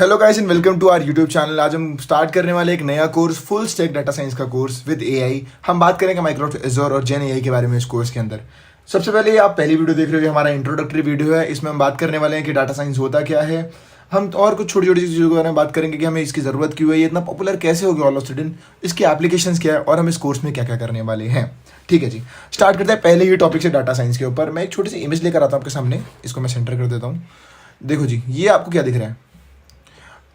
Hello guys and welcome to our YouTube channel. आज हम start करने वाले एक नया course, full stack data science का कोर्स विद एआई। हम बात करेंगे माइक्रोसॉफ्ट एज़ोर और जेन एआई के बारे में इस कोर्स के अंदर। सबसे पहले आप पहली वीडियो देख रहे हो, ये हमारा इंट्रोडक्टरी वीडियो है। इसमें हम बात करने वाले हैं कि डाटा साइंस होता क्या है। हम और कुछ छोटी छोटी चीज़ों के बारे में बात करेंगे कि हमें इसकी ज़रूरत क्यों है, ये इतना पॉपुलर कैसे हो गया ऑल ऑफ सडन, इसकी एप्लीकेशंस क्या है और हम इस कोर्स में क्या क्या करने वाले हैं। ठीक है जी, स्टार्ट करते हैं पहले ही टॉपिक से, डाटा साइंस के ऊपर। मैं एक छोटी सी इमेज लेकर आता हूँ आपके सामने, इसको मैं सेंटर कर देता हूँ। देखो जी, ये आपको क्या दिख रहा है?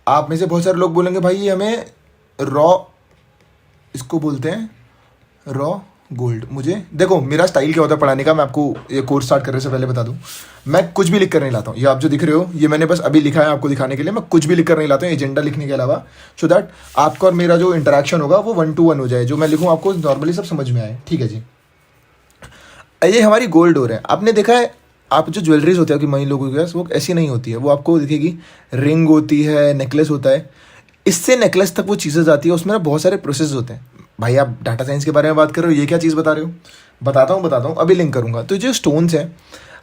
आप में से बहुत सारे लोग बोलेंगे भाई ये हमें रॉ, इसको बोलते हैं रॉ गोल्ड। मुझे देखो, मेरा स्टाइल क्या होता है पढ़ाने का, मैं आपको ये कोर्स स्टार्ट करने से पहले बता दूं। मैं कुछ भी लिख कर नहीं लाता हूँ। ये आप जो दिख रहे हो, ये मैंने बस अभी लिखा है आपको दिखाने के लिए। मैं कुछ भी लिख कर नहीं लाता हूँ एजेंडा लिखने के अलावा, सो दैट आपका और मेरा जो इंटरेक्शन होगा वो 1 to 1 हो जाए। जो मैं लिखूँ आपको नॉर्मली सब समझ में आए। ठीक है जी, ये हमारी गोल्ड डोर है। आपने देखा है, आप जो ज्वेलरीज होती है कि मई लोगों के पास, वो ऐसी नहीं होती है। वो आपको दिखेगी, रिंग होती है, नेकलेस होता है, इससे नेकलेस तक वो चीज़ें जाती है। उसमें ना बहुत सारे प्रोसेस होते हैं। भाई आप डाटा साइंस के बारे में बात कर रहे हो, ये क्या चीज़ बता रहे हो? बताता हूँ, अभी लिंक करूँगा। तो जो स्टोन्स हैं,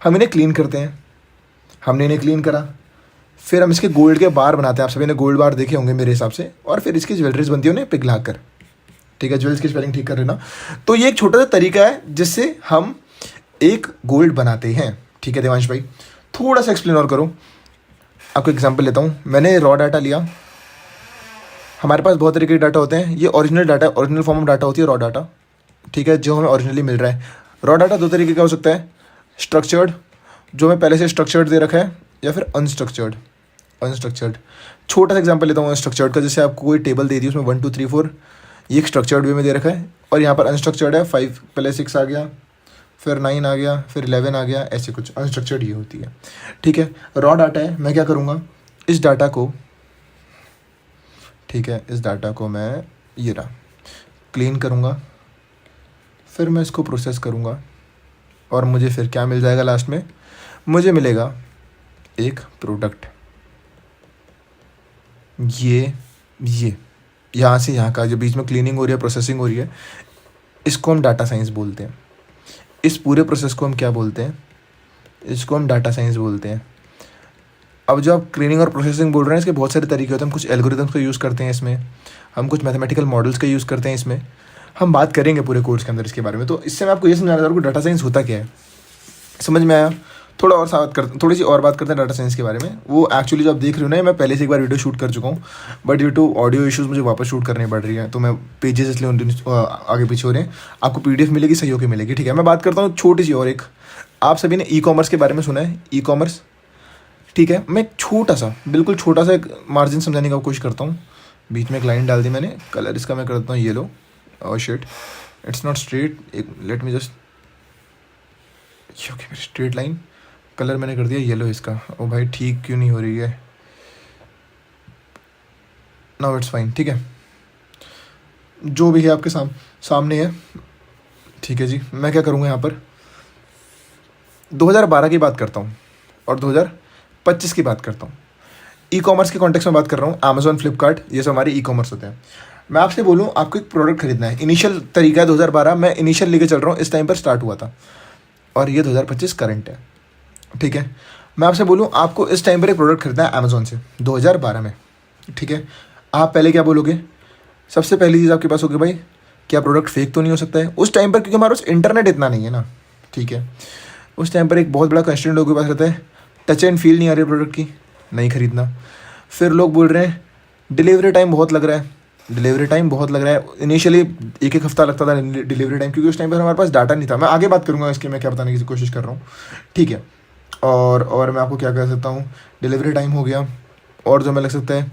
हम इन्हें क्लीन करते हैं। हमने इन्हें क्लीन करा, फिर हम इसके गोल्ड के बार बनाते हैं। आप सभी ने गोल्ड बार देखे होंगे मेरे हिसाब से। और फिर इसकी ज्वेलरीज बनती है उन्हें पिघला कर। ठीक है, ज्वेल्स की स्पेलिंग ठीक कर रहे ना। तो ये एक छोटा सा तरीका है जिससे हम एक गोल्ड बनाते हैं। ठीक है देवांश भाई, थोड़ा सा एक्सप्लेन और करो। आपको एग्जांपल लेता हूँ। मैंने रॉ डाटा लिया। हमारे पास बहुत तरीके के डाटा होते हैं। ये original data, original form of data होती है रॉ डाटा। ठीक है, जो हमें ओरिजिनली मिल रहा है। रॉ डाटा दो तरीके का हो सकता है, स्ट्रक्चर्ड, जो हमें पहले से स्ट्रक्चर्ड दे रखा है, या फिर अनस्ट्रक्चर्ड। छोटा सा एग्जाम्पल लेता हूँ अनस्ट्रक्चर्ड का। जैसे आपको कोई टेबल दे दी, उसमें 1 2 3 4, ये एक स्ट्रक्चर्ड वे में दे रखा है। और यहाँ पर अनस्ट्रक्चर्ड है, 5 पहले 6 आ गया, फिर 9 आ गया, फिर 11 आ गया, ऐसे कुछ अनस्ट्रक्चर्ड ये होती है। ठीक है, रॉ डाटा है। मैं क्या करूँगा, इस डाटा को, ठीक है, इस डाटा को मैं ये रहा क्लीन करूँगा, फिर मैं इसको प्रोसेस करूँगा, और मुझे फिर क्या मिल जाएगा लास्ट में? मुझे मिलेगा एक प्रोडक्ट। ये यहाँ से यहाँ का जो बीच में क्लीनिंग हो रही है, प्रोसेसिंग हो रही है, इसको हम डाटा साइंस बोलते हैं। इस पूरे प्रोसेस को हम क्या बोलते हैं? इसको हम डाटा साइंस बोलते हैं। अब जो आप क्लीनिंग और प्रोसेसिंग बोल रहे हैं, इसके बहुत सारे तरीके होते हैं। हम कुछ एल्गोरिथम्स का यूज़ करते हैं इसमें, हम कुछ मैथमेटिकल मॉडल्स का यूज़ करते हैं इसमें। हम बात करेंगे पूरे कोर्स के अंदर इसके बारे में। तो इससे मैं आपको ये समझाना चाह रहा हूँ कि डाटा साइंस होता क्या है। समझ में आया? थोड़ी सी और बात करते हैं डाटा साइंस के बारे में। वो एक्चुअली जो आप देख रहे हो ना, मैं पहले से एक बार वीडियो शूट कर चुका हूँ, but due to audio issues मुझे वापस शूट करनी पड़ रही है। तो मैं पेजेस इसलिए आगे पीछे हो रहे हैं। आपको PDF मिलेगी, सही होकर मिलेगी। ठीक है, मैं बात करता हूँ छोटी सी और एक। आप सभी ने ई-कॉमर्स के बारे में सुना है? ई-कॉमर्स, ठीक है। मैं छोटा सा, बिल्कुल छोटा सा एक मार्जिन समझाने की कोशिश करता हूँ। बीच में एक लाइन डाल दी मैंने। कलर इसका मैं करता हूँ येलो। और शिट, इट्स नॉट स्ट्रेट। एक let me just, okay, straight line. Colour मैंने कर दिया येलो इसका। ओ भाई, ठीक क्यों नहीं हो रही है? Now it's fine. ठीक है, जो भी है आपके सामने है। ठीक है जी, मैं क्या करूँगा यहाँ पर 2012 की बात करता हूँ और 2025 की बात करता हूँ। ई-कॉमर्स के कॉन्टेक्स्ट में बात कर रहा हूँ। अमेजोन, फ्लिपकार्ट, ये सब हमारे ई-कॉमर्स होते हैं। मैं आपसे बोलूँ, आपको एक प्रोडक्ट खरीदना है। इनिशियल तरीका है 2012, मैं इनिशियल लेके चल रहा हूँ, इस टाइम पर स्टार्ट हुआ था, और ये 2025 करंट है। ठीक है, मैं आपसे बोलूँ आपको इस टाइम पर एक प्रोडक्ट खरीदना है अमेजोन से 2012 में। ठीक है, आप पहले क्या बोलोगे? सबसे पहली चीज़ आपके पास होगी, भाई क्या प्रोडक्ट फेक तो नहीं हो सकता है उस टाइम पर, क्योंकि हमारे पास इंटरनेट इतना नहीं है ना। ठीक है, उस टाइम पर एक बहुत बड़ा कंस्ट्रेंट लोगों के पास रहता है, टच एंड फील नहीं आ रही प्रोडक्ट की, नहीं खरीदना। फिर लोग बोल रहे हैं डिलीवरी टाइम बहुत लग रहा है। इनिशियली एक हफ्ता लगता था डिलीवरी टाइम, क्योंकि उस टाइम पर हमारे पास डाटा नहीं था। मैं आगे बात करूँगा इसकी, मैं क्या बताने की कोशिश कर रहा हूँ। ठीक है, और मैं आपको क्या कह सकता हूँ, डिलीवरी टाइम हो गया, और जो मैं लग सकता है,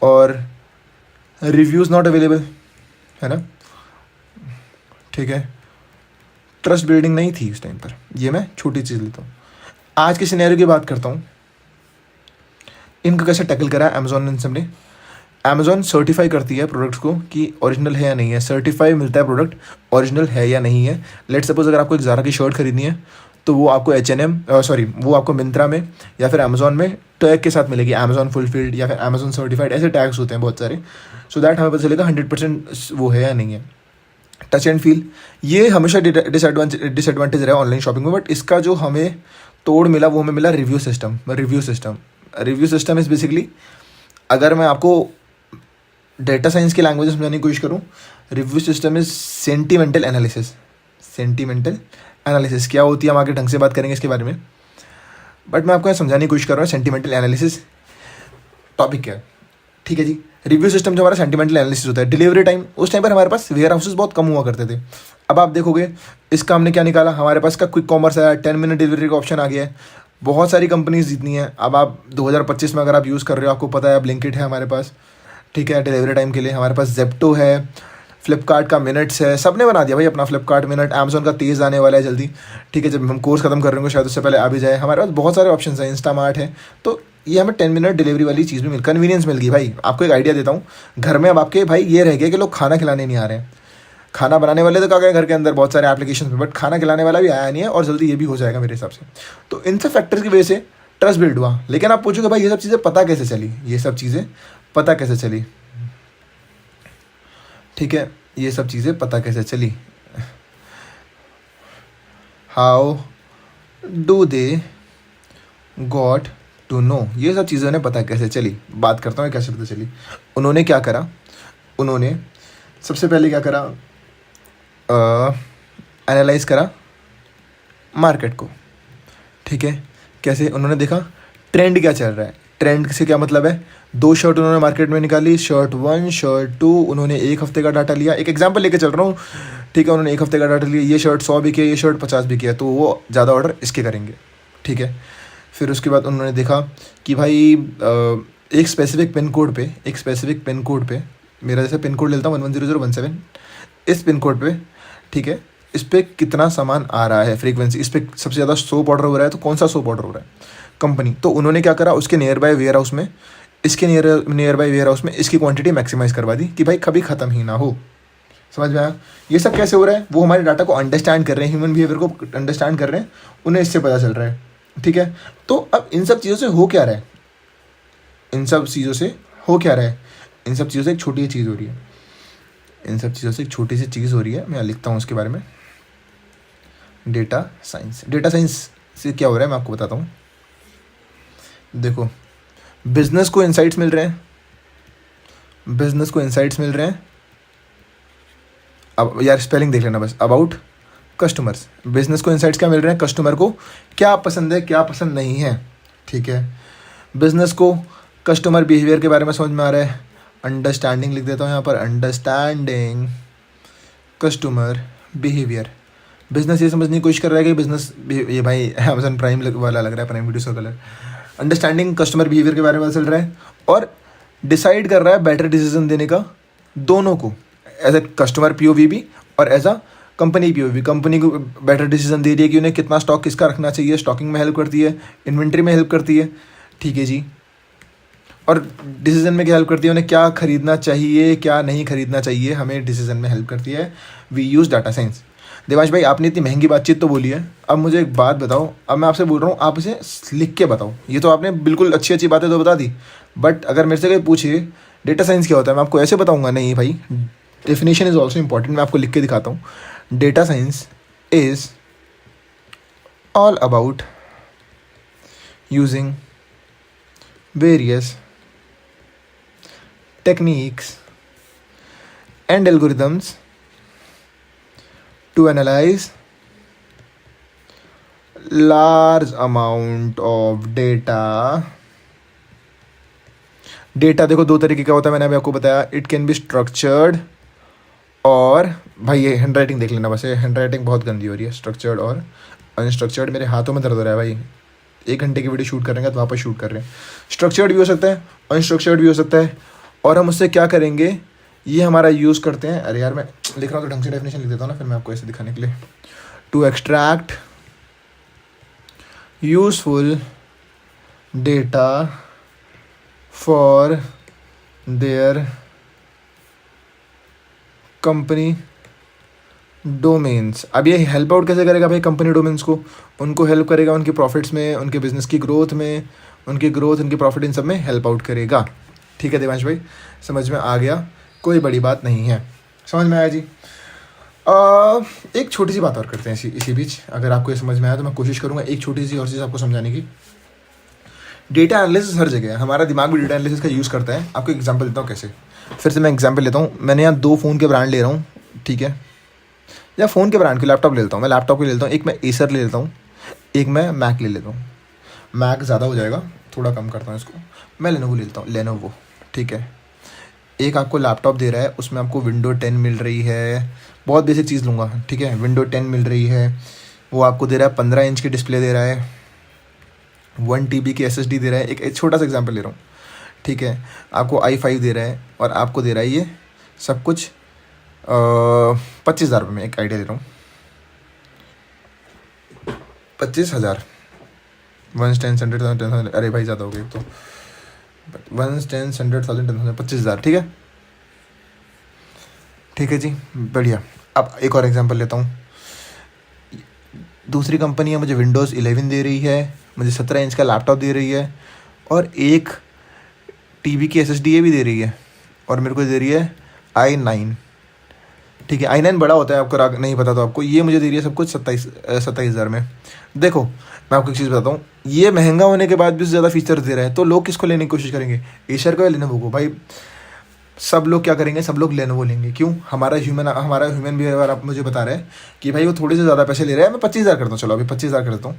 और रिव्यूज़ नॉट अवेलेबल, है ना। ठीक है, ट्रस्ट बिल्डिंग नहीं थी उस टाइम पर। ये मैं छोटी चीज़ लेता हूँ। आज के सिनेरियो की बात करता हूँ, इनको कैसे टैकल करा है अमेजोन ने सबने। अमेजोन सर्टिफाई करती है प्रोडक्ट्स को कि ओरिजिनल है या नहीं है। सर्टिफाई मिलता है प्रोडक्ट ओरिजिनल है या नहीं है। लेट सपोज अगर आपको एक ज़ारा की शर्ट खरीदनी है, तो वो आपको वो आपको मिंत्रा में या फिर अमेजोन में टैग के साथ मिलेगी, अमेजोन फुलफिल्ड या फिर अमेजोन सर्टिफाइड, ऐसे टैग्स होते हैं बहुत सारे, सो दैट हमें पता चलेगा 100% वो है या नहीं है। टच एंड फील, ये हमेशा डिसएडवांटेज रहा है ऑनलाइन शॉपिंग में, बट इसका जो हमें तोड़ मिला वो हमें मिला रिव्यू सिस्टम इज़ बेसिकली अगर मैं आपको डेटा साइंस की लैंग्वेज समझाने की कोशिश करूँ, review system is sentimental analysis. Sentimental analysis क्या होती है हम आगे ढंग से बात करेंगे इसके बारे में, बट मैं आपको यहाँ समझाने की कोशिश कर रहा हूँ सेंटिमेंटल एनालिसिस टॉपिक क्या है। ठीक है जी, रिव्यू सिस्टम जो हमारा सेंटिमेंटल एनालिसिस होता है, डिलीवरी टाइम, उस टाइम पर हमारे पास वेयर हाउसेस बहुत कम हुआ करते थे। अब आप देखोगे इसका हमने क्या निकाला, हमारे पास का क्विक कॉमर्स आया, 10 मिनट डिलीवरी का ऑप्शन आ गया है, बहुत सारी कंपनीज जितनी हैं। अब आप 2025 में अगर आप यूज़ कर रहे हो, आपको पता है ब्लिंकिट है हमारे पास, ठीक है, डिलीवरी टाइम के लिए। हमारे पास जेप्टो है, फ्लिपकार्ट का मिनट्स है, सब ने बना दिया भाई अपना फ्लिपकार्ट मिनट। अमेजोन का तेज़ आने वाला है जल्दी, ठीक है, जब हम कोर्स खत्म कर रहे होंगे शायद उससे पहले आ भी जाए। हमारे पास बहुत सारे ऑप्शन हैं, इंस्टामार्ट है, तो ये हमें 10 मिनट डिलीवरी वाली चीज़ भी कन्वीनियंस मिल गई भाई। आपको एक आइडिया देता हूँ, घर में अब आपके भाई ये रह गया कि लोग खाना खिलाने नहीं आ रहे हैं। खाना बनाने वाले तो क्या गए घर के अंदर बहुत सारे एप्लीकेशन में, बट खाना खिलाने वाला भी आया नहीं है, और जल्दी ये भी हो जाएगा मेरे हिसाब से। तो इन सब फैक्टर्स की वजह से ट्रस्ट बिल्ड हुआ। लेकिन आप पूछोगे भाई ये सब चीज़ें पता कैसे चली, ये सब चीज़ें पता कैसे चली, ठीक है, ये सब चीज़ें पता कैसे चली, how do they got to know, ये सब चीज़ें उन्हें पता कैसे चली। बात करता हूँ कैसे पता चली। उन्होंने क्या करा, उन्होंने सबसे पहले क्या करा, एनालाइज करा मार्केट को, ठीक है। कैसे, उन्होंने देखा ट्रेंड क्या चल रहा है। ट्रेंड से क्या मतलब है, 2 शर्ट उन्होंने मार्केट में निकाली, शर्ट 1 शर्ट 2, उन्होंने 1 हफ्ते का डाटा लिया। एक एग्जांपल लेके चल रहा हूँ, ठीक है, उन्होंने 1 हफ्ते का डाटा लिया, ये शर्ट 100 बिकी है, ये शर्ट 50 बिकी है, तो वो ज़्यादा ऑर्डर इसके करेंगे, ठीक है। फिर उसके बाद उन्होंने देखा कि भाई एक स्पेसिफिक पिन कोड पे, मेरा जैसे पिन कोड लेता हूँ 110017, इस पिन कोड पे, ठीक है, इस पर कितना सामान आ रहा है, फ्रीक्वेंसी, इस पर सबसे ज़्यादा सोप ऑर्डर हो रहा है, तो कौन सा सोप ऑर्डर हो रहा है कंपनी। तो उन्होंने क्या करा, उसके नियर बाय वेयर हाउस में, इसके नियर बाय वेयर हाउस में इसकी क्वांटिटी मैक्सिमाइज़ करवा दी कि भाई कभी ख़त्म ही ना हो। समझ में आया। ये सब कैसे हो रहा है, वो हमारे डाटा को अंडरस्टैंड कर रहे हैं, ह्यूमन बिहेवियर को अंडरस्टैंड कर रहे हैं, उन्हें इससे पता चल रहा है, ठीक है। तो अब इन सब चीज़ों से हो क्या रहा है, इन सब चीज़ों से हो क्या रहा है, इन सब चीज़ों से एक छोटी सी चीज़ हो रही है, इन सब चीज़ों से एक छोटी सी चीज़ हो रही है। मैं लिखता हूँ उसके बारे में, डेटा साइंस। डेटा साइंस से क्या हो रहा है मैं आपको बताता हूँ। देखो, बिजनेस को इंसाइट्स मिल रहे हैं, बिजनेस को इंसाइट्स मिल रहे हैं। अब यार स्पेलिंग देख लेना बस, अबाउट कस्टमर्स। बिजनेस को इंसाइट्स क्या मिल रहे हैं, कस्टमर को क्या पसंद है क्या पसंद नहीं है, ठीक है। बिजनेस को कस्टमर बिहेवियर के बारे में समझ में आ रहा है, अंडरस्टैंडिंग लिख देता हूँ यहाँ पर, अंडरस्टैंडिंग कस्टमर बिहेवियर। बिजनेस ये समझने की कोशिश कर रहा है कि बिजनेस, ये भाई अमेजन प्राइम वाला लग रहा है, प्राइम वीडियो का कलर। अंडरस्टैंडिंग कस्टमर बिहेवियर के बारे में पता चल रहा है, और डिसाइड कर रहा है बेटर डिसीजन देने का दोनों को, एज ए कस्टमर पीओवी भी और as a company POV. Company को बेटर डिसीजन दे रही है कि उन्हें कितना स्टॉक किसका रखना चाहिए, स्टॉकिंग में हेल्प करती है, इन्वेंट्री में हेल्प करती है, ठीक है जी। और डिसीजन में क्या हेल्प करती है, उन्हें क्या खरीदना चाहिए क्या नहीं खरीदना चाहिए, हमें डिसीजन में हेल्प करती है। We use data science. Devansh भाई आपने इतनी महंगी बातचीत तो बोली है, अब मुझे एक बात बताओ, अब मैं आपसे बोल रहा हूँ आप इसे लिख के बताओ। ये तो आपने बिल्कुल अच्छी अच्छी बातें तो बता दी, बट अगर मेरे से कोई पूछे डेटा साइंस क्या होता है, मैं आपको ऐसे बताऊँगा नहीं भाई, डेफिनेशन इज ऑल्सो इम्पॉर्टेंट। मैं आपको लिख के दिखाता हूँ। Data science is all about using various techniques and algorithms to analyze large amount of data। Data देखो 2 तरीके का होता है, मैंने अभी आपको बताया। इट कैन बी स्ट्रक्चर्ड, और भाई ये हैंड राइटिंग देख लेना बस, ये हैंड राइटिंग बहुत गंदी हो रही है। स्ट्रक्चर्ड और अनस्ट्रक्चर्ड, मेरे हाथों में दर्द हो रहा है भाई, 1 घंटे की वीडियो शूट करेंगे तो वापस शूट कर रहे हैं। स्ट्रक्चर्ड भी हो सकता है, अनस्ट्रक्चर्ड भी हो सकता है, और हम उससे क्या करेंगे, ये हमारा यूज़ करते हैं। अरे यार मैं लिख रहा हूँ तो ढंग से डेफिनेशन लिख देता हूँ ना, फिर मैं आपको ऐसे दिखाने के लिए। To extract useful data for their company domains. अब ये हेल्प आउट कैसे करेगा भाई कंपनी डोमेन्स को, उनको हेल्प करेगा उनके प्रॉफिट्स में, उनके बिजनेस की ग्रोथ में, उनकी ग्रोथ उनकी प्रॉफिट इन सब में हेल्प आउट करेगा। ठीक है देवांश भाई, समझ में आ गया, कोई बड़ी बात नहीं है, समझ में आया जी। एक छोटी सी बात और करते हैं इसी बीच, अगर आपको ये समझ में आया तो मैं कोशिश करूँगा एक छोटी सी और चीज़ आपको समझाने की। डेटा एनालिसिस हर जगह है, हमारा दिमाग भी डेटा एनालिसिस का यूज़ करता है। आपको एग्जांपल देता हूँ कैसे। फिर से मैं एग्जांपल लेता हूँ, मैंने यहाँ 2 फ़ोन के ब्रांड ले रहा हूँ, ठीक है, या फ़ोन के ब्रांड के लैपटॉप ले लेता हूँ, मैं लैपटॉप के ले लेता हूँ। एक मैं एसर ले लेता हूँ, एक मैं मैक ले लेता हूँ। मैक ज़्यादा हो जाएगा, थोड़ा कम करता हूँ इसको, मैं लेनोवो ले लेता हूँ, लेनोवो, ठीक है। एक आपको लैपटॉप दे रहा है, उसमें आपको विंडो 10 मिल रही है, बहुत बेसिक चीज़ लूँगा, ठीक है। विंडो 10 मिल रही है, वो आपको दे रहा है 15 इंच की डिस्प्ले दे रहा है, 1 TB की SSD दे रहा है। एक छोटा सा एग्जांपल ले रहा हूँ, ठीक है। आपको i5 दे रहा है और आपको दे रहा है ये सब कुछ 25,000 रुपये में। एक आइडिया दे रहा हूँ, 25,000, 1 10 100 अरे भाई ज़्यादा हो गया तो 1 10 100 1000 25,000, ठीक है, ठीक है जी, बढ़िया। अब एक और एग्जांपल लेता हूँ। दूसरी कंपनी है, मुझे विंडोज़ 11 दे रही है, मुझे 17 इंच का लैपटॉप दे रही है और 1 TB की SSD ये भी दे रही है, और मेरे को दे रही है i9, ठीक है। i9 बड़ा होता है, आपको नहीं पता तो आपको, ये मुझे दे रही है सब कुछ 27,000 में। देखो मैं आपको एक चीज़ बताता हूँ, ये महंगा होने के बाद भी ज़्यादा फीचर्स दे रहा है, तो लोग किसको लेने की कोशिश करेंगे, एसर को या लेनोवो को? भाई सब लोग क्या करेंगे, सब लोग लेनोवो लेंगे। क्यों? हमारा ह्यूमन बिहेवियर आप मुझे बता रहे हैं कि भाई वो थोड़े से ज़्यादा पैसे ले रहा है, मैं 25,000 करता हूँ, चलो अभी 25,000 कर देता हूँ,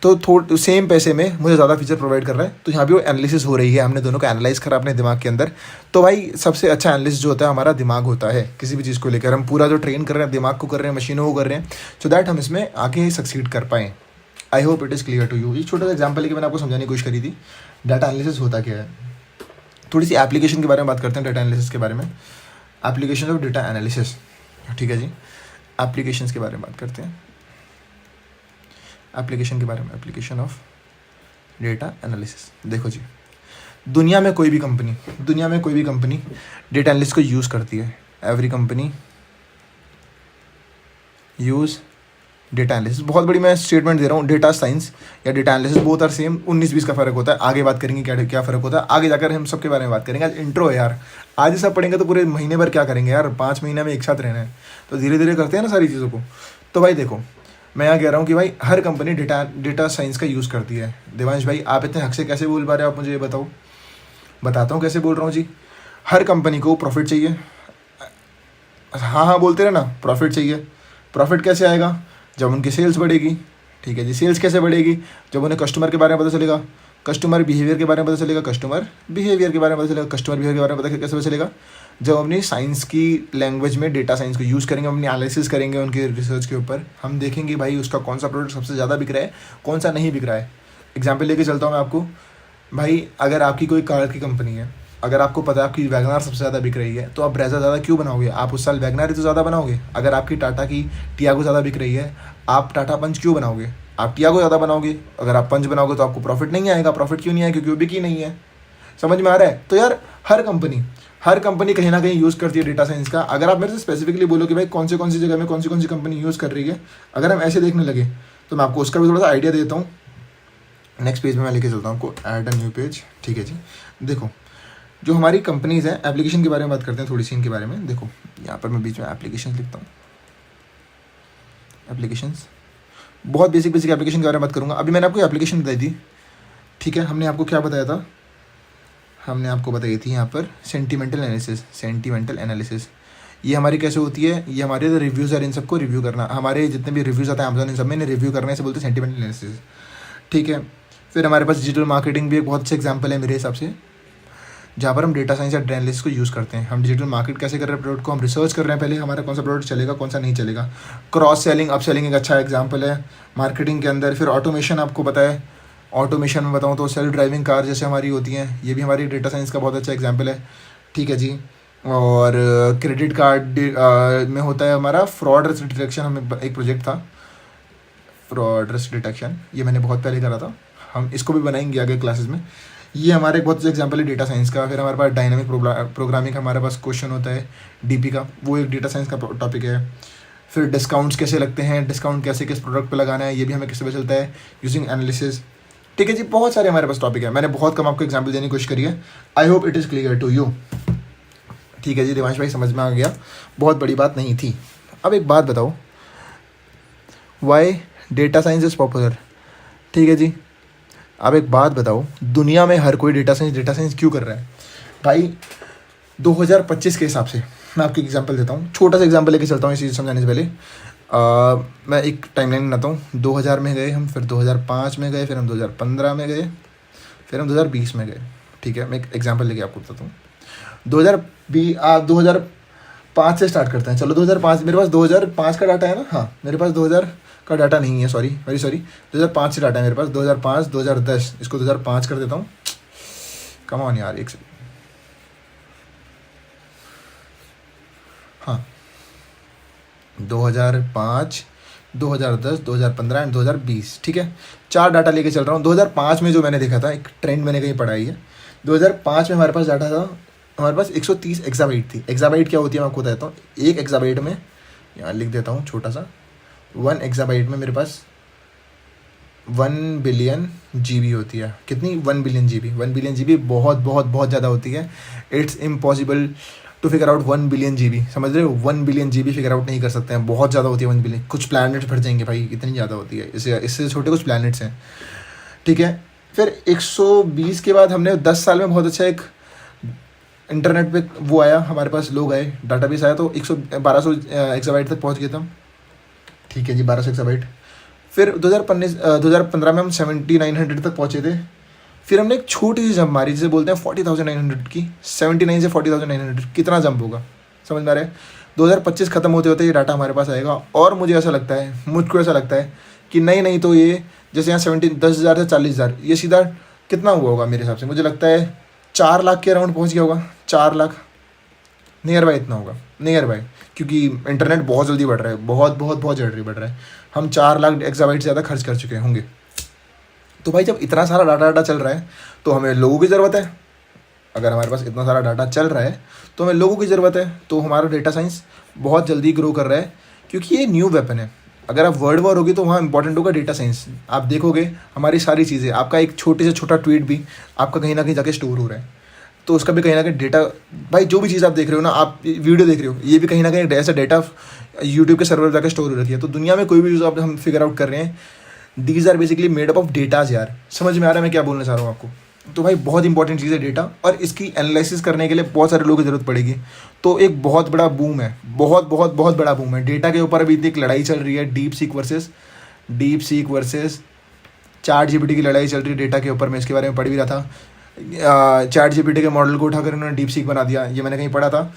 तो सेम पैसे में मुझे ज़्यादा फीचर प्रोवाइड कर रहा है। तो यहाँ भी वो एनालिसिस हो रही है, हमने दोनों को एनालाइज करा अपने दिमाग के अंदर। तो भाई सबसे अच्छा एनालिसिस जो होता है हमारा दिमाग होता है, किसी भी चीज़ को लेकर हम पूरा जो ट्रेन कर रहे हैं दिमाग को कर रहे हैं, मशीनों को कर रहे हैं, सो दैट हम इसमें आगे सक्सीड कर पाएँ। I hope it is clear to you. ये छोटा सा एग्जाम्पल लेके मैंने आपको समझाने की कोशिश करी थी डाटा एनालिसिस होता क्या है। थोड़ी सी एप्लीकेशन के बारे में बात करते हैं, डाटा एनालिसिस के बारे में, एप्लीकेशन ऑफ डेटा एनालिसिस, ठीक है जी। एप्लीकेशंस के बारे में बात करते हैं, एप्लीकेशन के बारे में, एप्लीकेशन ऑफ डेटा एनालिसिस। देखो जी, दुनिया में कोई भी कंपनी डेटा एनालिसिस को यूज़ करती है। Every company use data analysis. बहुत बड़ी मैं स्टेटमेंट दे रहा हूँ, डेटा साइंस या data analysis both are same. 19-20 का फ़र्क होता है, आगे बात करेंगे क्या फ़र्क होता है, आगे जाकर हम सबके बारे में बात करेंगे। आज इंट्रो है यार, आज ही सब पढ़ेंगे तो पूरे महीने भर क्या करेंगे यार, 5 महीने में एक साथ रहना है, तो धीरे धीरे करते हैं ना सारी चीज़ों को। तो भाई देखो, मैं यहाँ कह रहा हूँ कि भाई हर कंपनी डेटा साइंस का यूज़ करती है। देवांश भाई आप इतने हक से कैसे बोल पा रहे हो, आप मुझे ये बताओ। बताता हूँ कैसे बोल रहा हूँ जी। हर कंपनी को प्रॉफिट चाहिए, हाँ बोलते रहे ना, प्रॉफिट चाहिए। प्रॉफिट कैसे आएगा? जब उनकी सेल्स बढ़ेगी, ठीक है जी। सेल्स कैसे बढ़ेगी? जब उन्हें कस्टमर के बारे में पता चलेगा, कस्टमर बिहेवियर के बारे में पता चलेगा, कस्टमर बिहेवियर के बारे में पता कैसे पता चलेगा? जब अपनी साइंस की लैंग्वेज में डेटा साइंस को यूज़ करेंगे, अपनी एनालिसिस करेंगे उनके रिसर्च के ऊपर, हम देखेंगे भाई उसका कौन सा प्रोडक्ट सबसे ज़्यादा बिक रहा है, कौन सा नहीं बिक रहा है। एग्जाम्पल लेके चलता हूँ मैं आपको। भाई अगर आपकी कोई कार की कंपनी है, अगर आपको पता है आपकी वैगनार सबसे ज़्यादा बिक रही है, तो आप ब्रेज़ा ज़्यादा क्यों बनाओगे? आप उस साल वैगनार ही तो ज़्यादा बनाओगे। अगर आपकी टाटा की टियागो ज़्यादा बिक रही है, आप टाटा पंच क्यों बनाओगे? आप टियागो ज़्यादा बनाओगे। अगर आप पंच बनाओगे तो आपको प्रॉफिट नहीं आएगा। प्रॉफिट क्यों नहीं आएगा? क्योंकि वो बिकी नहीं है। समझ में आ रहा है? तो यार हर कंपनी कहीं ना कहीं यूज़ करती है डेटा साइंस का। अगर आप मेरे से स्पेसिफिकली बोलो कि भाई कौन सी जगह में कौन सी कंपनी यूज़ कर रही है, अगर हम ऐसे देखने लगे तो मैं आपको उसका भी थोड़ा सा आइडिया देता हूँ। नेक्स्ट पेज में मैं लेके चलता हूँ आपको, ऐड अ न्यू पेज, ठीक है जी। देखो जो हमारी कंपनीज़ हैं, एप्लीकेशन के बारे में बात करते हैं थोड़ी सी इनके बारे में। देखो यहाँ पर मैं बीच में एप्लीकेशन लिखता हूँ, एप्लीकेशंस, बहुत बेसिक एप्लीकेशन के बारे में बात करूँगा। अभी मैंने आपको एप्लीकेशन बताई थी, ठीक है। हमने आपको क्या बताया था? हमने आपको बताई थी यहाँ पर सेंटिमेंटल एनालिसिस। ये हमारी कैसे होती है? ये हमारे रिव्यूज़ है, इन सबको रिव्यू करना। हमारे जितने भी रिव्यूज़ आते हैं अमेज़न, इन सब में रिव्यू करने से बोलते हैं सेंटिमेंटल एनालिसिस, ठीक है। फिर हमारे पास डिजिटल मार्केटिंग भी एक बहुत अच्छा एग्जाम्पल है मेरे हिसाब से, जहाँ पर हम डेटा साइंस या डेटा एनालिसिस को यूज़ करते हैं। हम डिजिटल मार्केट कैसे कर रहे हैं प्रोडक्ट को, हम रिसर्च कर रहे हैं पहले हमारा कौन सा प्रोडक्ट चलेगा, कौन सा नहीं चलेगा। क्रॉस सेलिंग, अप सेलिंग एक अच्छा एग्जांपल है मार्केटिंग के अंदर। फिर ऑटोमेशन, आपको पता है ऑटोमेशन में बताऊँ तो सेल्फ ड्राइविंग कार जैसे हमारी होती हैं, ये भी हमारी डेटा साइंस का बहुत अच्छा एग्जाम्पल है, ठीक है जी। और क्रेडिट कार्ड में होता है हमारा फ्रॉड रिस्क डिटेक्शन। हमें एक प्रोजेक्ट था फ्रॉड रिस्क डिटेक्शन, ये मैंने बहुत पहले करा था, हम इसको भी बनाएंगे आगे क्लासेस में। ये हमारे बहुत से एग्जांपल है डेटा साइंस का। फिर हमारे पास डायनामिक प्रोग्रामिंग, हमारे पास क्वेश्चन होता है डीपी का, वो एक डेटा साइंस का टॉपिक है। फिर डिस्काउंट्स कैसे लगते हैं, डिस्काउंट कैसे किस प्रोडक्ट पे लगाना है, ये भी हमें किससे पता चलता है, यूजिंग एनालिसिस, ठीक है जी। बहुत सारे हमारे पास टॉपिक है, मैंने बहुत कम आपको एग्जाम्पल देने की कोशिश करी है। I hope it is clear to you, ठीक है जी। देवांश भाई समझ में आ गया, बहुत बड़ी बात नहीं थी। अब एक बात बताओ, why data science is popular, ठीक है जी। आप एक बात बताओ, दुनिया में हर कोई डेटा साइंस क्यों कर रहा है भाई? 2025 के हिसाब से मैं आपको एग्जांपल देता हूँ, छोटा सा एग्जांपल लेके चलता हूँ इस चीज़ समझाने से पहले। मैं एक टाइमलाइन बनाता हूँ। 2000 में गए हम, फिर 2005 में गए, फिर हम 2015 में गए, फिर हम 2020 में गए। ठीक है, मैं एक एग्जांपल लेके आपको बताता हूँ। 2005 से स्टार्ट करते हैं। चलो 2005, मेरे पास 2005 का डाटा है ना? हाँ, मेरे पास 2000 का डाटा नहीं है, सॉरी, वेरी सॉरी। 2005 से डाटा है मेरे पास, 2005, 2010, इसको 2005 कर देता हूँ। कम ऑन यार, एक सेकंड। हाँ, 2005, 2010, 2015 एंड 2020। ठीक है, 4 डाटा लेके चल रहा हूँ। 2005 में जो मैंने देखा था, एक ट्रेंड मैंने कहीं पढ़ाई है। 2005 में हमारे पास डाटा था, हमारे पास 130 एक्साबाइट थी। एक्साबाइट क्या होती है मैं आपको बताता हूँ। एक एक्साबाइट में, यहाँ लिख देता हूँ छोटा सा, 1 एक्साबाइट में मेरे पास 1 बिलियन GB होती है। कितनी? 1 बिलियन GB। 1 बिलियन GB बहुत बहुत बहुत ज़्यादा होती है। It's impossible to figure out 1 billion GB, समझ रहे हो? 1 बिलियन GB फिगर आउट नहीं कर सकते हैं, बहुत ज़्यादा होती है 1 बिलियन। कुछ प्लैनेट्स फट जाएंगे भाई, इतनी ज़्यादा होती है। इससे छोटे कुछ प्लैनेट्स हैं। ठीक है, फिर 120 के बाद हमने 10 साल में बहुत अच्छा एक इंटरनेट पे वो आया, हमारे पास लोग आए, डाटाबेस आया, तो 1200 एक्साबाइट तक पहुँच गए थे हम। ठीक है जी, 1200 एक्साबाइट। फिर 2015 में हम 7900 तक पहुँचे थे। फिर हमने एक छोटी सी जंप मारी, जिसे बोलते हैं 40,900 की। 79 से 40,900 कितना जंप होगा, समझ में आ रहा है? 2025 खत्म होते होते ये डाटा हमारे पास आएगा। और मुझे ऐसा लगता है, मुझको ऐसा लगता है कि नहीं तो ये जैसे यहाँ 10,000 से 40,000, ये सीधा कितना हुआ होगा मेरे हिसाब से? मुझे लगता है 4 लाख के अराउंड पहुँच गया होगा। 4 लाख नियर बाय इतना होगा, नियर बाय, क्योंकि इंटरनेट बहुत जल्दी बढ़ रहा है, बहुत बहुत बहुत जल्दी बढ़ रहा है। हम 4 लाख एक्साबाइट ज़्यादा खर्च कर चुके होंगे। तो भाई जब इतना सारा डाटा चल रहा है तो हमें लोगों की ज़रूरत है। अगर हमारे पास इतना सारा डाटा चल रहा है तो हमें लोगों की ज़रूरत है। तो हमारा डेटा साइंस बहुत जल्दी ग्रो कर रहा है, क्योंकि ये न्यू वेपन है। अगर आप वर्ल्ड वॉर होगी तो वहाँ इंपॉर्टेंट होगा डेटा साइंस। आप देखोगे हमारी सारी चीज़ें, आपका एक छोटे से छोटा ट्वीट भी आपका कहीं ना कहीं जाके स्टोर हो रहा है, तो उसका भी कहीं ना कहीं डेटा, भाई जो भी चीज़ आप देख रहे हो ना, आप वीडियो देख रहे हो, ये भी कहीं ना कहीं ऐसा डेटा यूट्यूब के सर्वर जाकर स्टोर हो रखी है। तो दुनिया में कोई भी चीज़ आप हम फिगर आउट कर रहे हैं, these are basically made up of datas यार। समझ में आ रहा है मैं क्या बोलना चाह रहा हूँ आपको? तो भाई बहुत इंपॉर्टेंट चीज़ है डेटा, और इसकी एनालिसिस करने के लिए बहुत सारे लोगों की ज़रूरत पड़ेगी। तो एक बहुत बड़ा बूम है, बहुत बहुत बहुत बड़ा बूम है डेटा के ऊपर। अभी एक लड़ाई चल रही है, deep seek versus chat GPT की लड़ाई चल रही है डेटा के ऊपर। मैं इसके बारे में पढ़ भी रहा था। चैट जीपीटी के मॉडल को उठाकर उन्होंने डीप सीक बना दिया, ये मैंने कहीं पढ़ा था।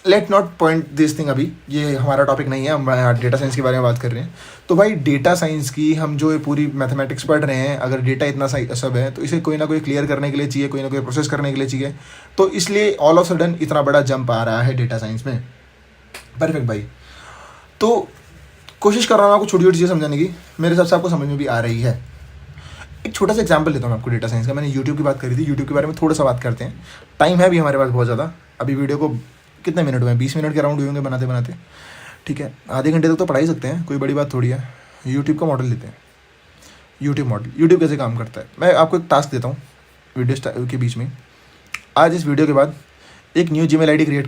Let not point this thing, अभी ये हमारा टॉपिक नहीं है, हम डेटा साइंस के बारे में बात कर रहे हैं। तो भाई डेटा साइंस की हम जो पूरी मैथमेटिक्स पढ़ रहे हैं, अगर डेटा इतना सही सब है तो इसे कोई ना कोई क्लियर करने के लिए चाहिए, कोई ना कोई प्रोसेस करने के लिए चाहिए। तो इसलिए ऑल ऑफ सडन इतना बड़ा जंप आ रहा है डेटा साइंस में। परफेक्ट भाई, तो कोशिश कर रहा हूँ आपको छोटी छोटी चीज़ें समझाने की, मेरे हिसाब से आपको समझ में भी आ रही है। एक छोटा सा एग्जांपल देता हूँ आपको डेटा साइंस का। मैंने यूट्यूब की बात करी थी, यूट्यूब के बारे में थोड़ा सा बात करते हैं। टाइम है भी हमारे पास बहुत ज़्यादा, अभी वीडियो को कितने मिनट हुए हैं? 20 मिनट के अराउंड हुए होंगे बनाते बनाते। ठीक है, आधे घंटे तक तो पढ़ा ही सकते हैं, कोई बड़ी बात थोड़ी है। यूट्यूब का मॉडल लेते हैं। यूट्यूब मॉडल, यूट्यूब कैसे काम करता है, मैं आपको एक टास्क देता हूँ वीडियो के बीच में। आज इस वीडियो के बाद एक न्यू जीमेल आईडी क्रिएट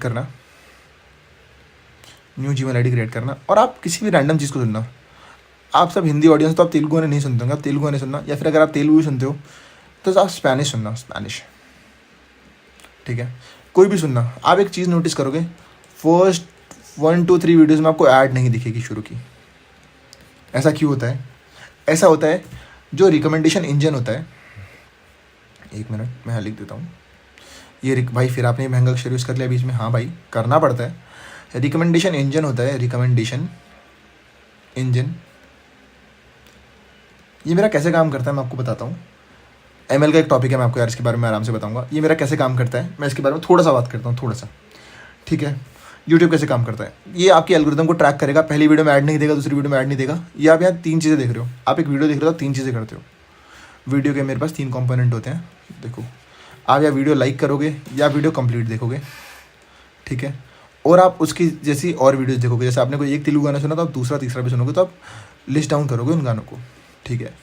करना, और आप किसी भी रैंडम चीज़ को सुनना। आप सब हिंदी ऑडियंस, तो आप तेलुगु गाने नहीं सुनते होंगे, आप तेलुगु गाने सुनना, या फिर अगर आप तेलुगु सुनते हो तो आप स्पेनिश सुनना, स्पेनिश। ठीक है, कोई भी सुनना। आप एक चीज़ नोटिस करोगे, फर्स्ट 1 2 3 वीडियोज़ में आपको ऐड नहीं दिखेगी शुरू की। ऐसा क्यों होता है? ऐसा होता है, जो रिकमेंडेशन इंजन होता है, एक मिनट मैं यहाँ लिख देता हूँ। ये भाई फिर आपने महंगा अक्षर यूज़ कर लिया बीच में। हाँ भाई, करना पड़ता है। रिकमेंडेशन इंजन होता है, रिकमेंडेशन इंजन। ये मेरा कैसे काम करता है मैं आपको बताता हूँ। ML का एक टॉपिक है, मैं आपको यार इसके बारे में आराम से बताऊंगा। ये मेरा कैसे काम करता है, मैं इसके बारे में थोड़ा सा बात करता हूँ, थोड़ा सा। ठीक है, यूट्यूब कैसे काम करता है, ये आपकी एल्गोरिदम को ट्रैक करेगा। पहली वीडियो में ऐड नहीं देगा, दूसरी वीडियो में ऐड नहीं देगा। ये आप यहाँ 3 चीज़ें देख रहे हो। आप एक वीडियो देख रहे हो, 3 चीज़ें करते हो। वीडियो के मेरे पास 3 कंपोनेंट होते हैं। देखो, आप या वीडियो लाइक करोगे या वीडियो कंप्लीट देखोगे। ठीक है, और आप उसकी जैसी और वीडियोज़ देखोगे। जैसे आपने कोई एक तेलुगु गाना सुना तो आप दूसरा तीसरा भी सुनोगे, तो आप लिस्ट डाउन करोगे उन गानों को। ठीक है,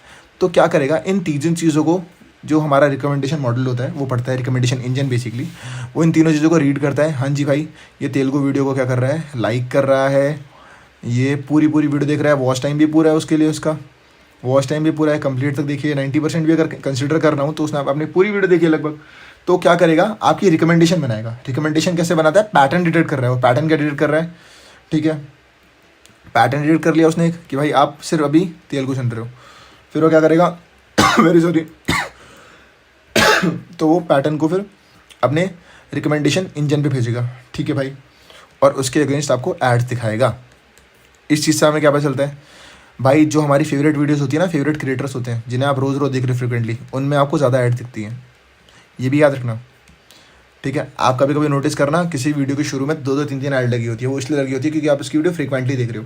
तो क्या करेगा, इन 3 चीज़ों को, जो हमारा रिकमेंडेशन मॉडल होता है वो पढ़ता है, रिकमेंडेशन इंजन बेसिकली, वो इन तीनों चीज़ों को रीड करता है। हाँ जी भाई, ये तेलुगु वीडियो को क्या कर रहा है, लाइक कर रहा है, ये पूरी वीडियो देख रहा है, वॉच टाइम भी पूरा है उसके लिए उसका, वॉच टाइम भी पूरा है, कंप्लीट तक देखिए, 90% भी अगर कंसिडर कर रहा हूँ तो उसने आपने पूरी वीडियो देखी है लगभग। तो क्या करेगा, आपकी रिकमेंडेशन बनाएगा। रिकमेंडेशन कैसे बनाता है, पैटर्न डिटेक्ट कर रहा है वो, पैटर्न क्या डिटेक्ट कर रहा है, ठीक है। पैटर्न डिटेक्ट कर लिया उसने कि भाई आप सिर्फ अभी तेलुगु सुन रहे हो, फिर वो क्या करेगा वेरी सॉरी तो वो पैटर्न को फिर अपने रिकमेंडेशन इंजन पे भेजेगा, ठीक है भाई, और उसके अगेंस्ट आपको एड्स दिखाएगा। इस चीज़ से हमें क्या पता चलता है भाई, जो हमारी फेवरेट वीडियोस होती है ना, फेवरेट क्रिएटर्स होते हैं जिन्हें आप रोज़ रोज़ देख रहे हो फ्रिक्वेंटली, उनमें आपको ज़्यादा ऐड दिखती हैं, ये भी याद रखना, ठीक है। आप कभी कभी नोटिस करना किसी वीडियो के शुरू में 2-2 3-3 ऐड लगी होती है, वो इसलिए लगी होती है क्योंकि आप इसकी वीडियो फ्रिक्वेंटली देख रहे हो।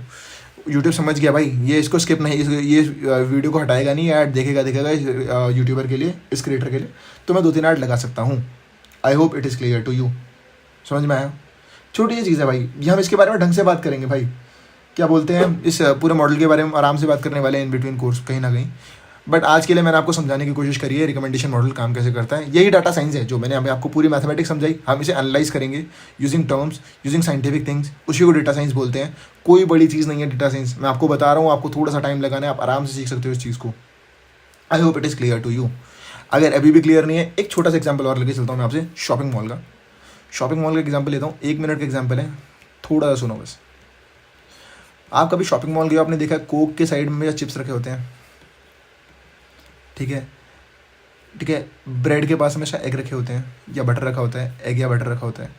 यूट्यूब समझ गया भाई ये इसको स्किप नहीं, ये वीडियो को हटाएगा नहीं, ऐड देखेगा यूट्यूबर के लिए, इस क्रिएटर के लिए, तो मैं 2-3 ऐड लगा सकता हूँ। I hope it is clear to you, समझ में आया। छोटी सी चीज़ है भाई, ये हम इसके बारे में ढंग से बात करेंगे भाई, क्या बोलते हैं, इस पूरे मॉडल के बारे में आराम से बात करने वाले हैं इन बिटवीन कोर्स कहीं ना कहीं। बट आज के लिए मैंने आपको समझाने की कोशिश करी है रिकमेंडेशन मॉडल काम कैसे करता है। यही डाटा साइंस है जो मैंने अभी आपको पूरी मैथमेटिक्स समझाई, हम इसे एनालाइज करेंगे using terms, using scientific things, उसी को डेटा साइंस बोलते हैं। कोई बड़ी चीज़ नहीं है डेटा साइंस, मैं आपको बता रहा हूँ, आपको थोड़ा सा टाइम लगाना है, आप आराम से सीख सकते हो इस चीज़ को। I hope it is clear to you. अगर अभी भी क्लियर नहीं है, एक छोटा सा एग्जाम्पल और लेके चलता हूँ मैं आपसे शॉपिंग मॉल का। शॉपिंग मॉल का एग्जाम्पल लेता हूँ, 1 मिनट का एग्जाम्पल है, थोड़ा सा सुनो बस। आप कभी शॉपिंग मॉल गए, आपने देखा कोक के साइड में चिप्स रखे होते हैं, ठीक है, ठीक है, ब्रेड के पास हमेशा एग रखे होते हैं या बटर रखा होता है, एग या बटर रखा होता है।